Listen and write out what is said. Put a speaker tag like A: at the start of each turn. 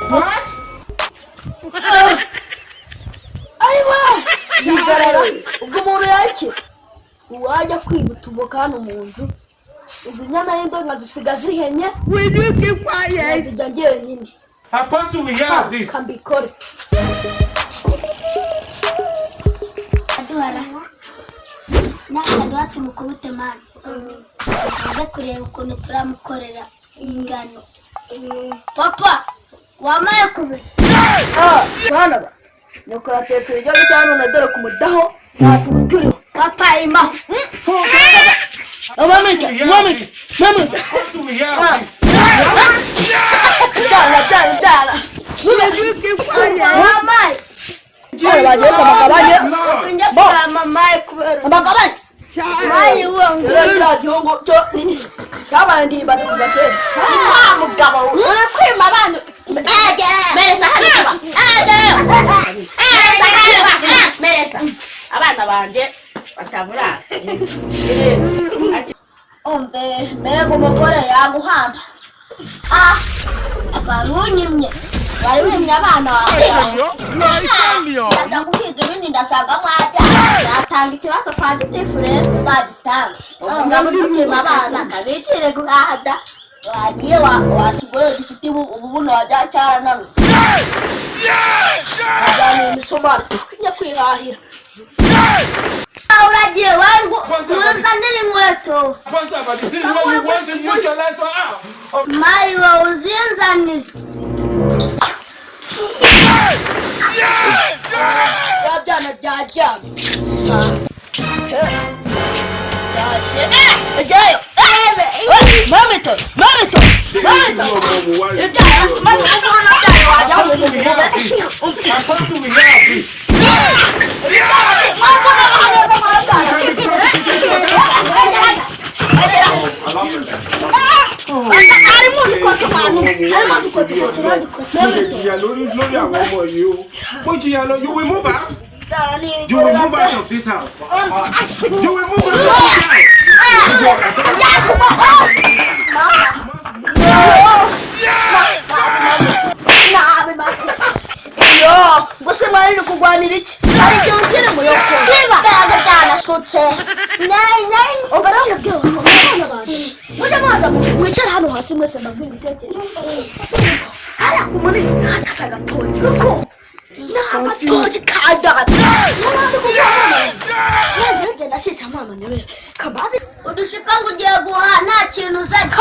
A: What?
B: Aywa! Nigarara ubwo umuntu yake. Wajya kwiba tuvoka hano mu nzu. Izinyana y'imbo nkazisiga zihenye.
A: Will you keep quiet?
B: Zijya njyenyine.
C: Apostle, we hear this.
B: Kambikore.
D: Adwara. Nakadwa tumukubute man. Aza kureba ukuntu turamukorera ingano. Papa, wamaye kubi.
B: Bana ba. Nuko yatetse ibyo cyane na dore kumudaho. Natuturi.
D: Papa ima.
B: Mama.
C: Apostle, we hear this.
B: Dala.
A: Will you keep quiet?
D: Wamaye.
B: Baje kamagabanye.
D: Kunja kwa mamaye kubera.
B: Kamagabanye.
D: Mayi wongera.
B: Jongo cyo nini? Kabandi batugaje. Mugabo. Urakwima abantu. Mereza hano. Mereza. Abana banje batabura. Ombe mego mugore yaguhamba.
D: Barunyimye. Bari wimye abana bawe.
B: Ndakuhiga ibindi ndasanga mwajya.
D: Natanga ikibazo kwa gitifure.
B: Uzagitanga.
D: Ngabo dukima abana kabikire guhada.
B: Wagiye wakigore gifite ububuno wajya cyarananutse. Ajyana imisumari kujya kwihahira.
D: Uragiye wangu muzanire inkweto.
C: Apostle, but this is what you want to use your life for.
D: Mayi wa uzinzanire.
B: Yabyana byajyana. Mamito.
C: Apostle, we hear this. You will move out. You will move out of this house. You will move out of this house.
B: Yo, você vai no Guanirich. Aí que eu tiro meu corpo. Pega sote.
D: Nai.
B: Obaranga que eu. Muda mais. Wichar hano hasi mwese na vini kete. Ara kumani hata toji. Na toji kada. Nje na shita mama niwe. Kabadi
D: Udushika ngugiye guha nta kintu uzanye.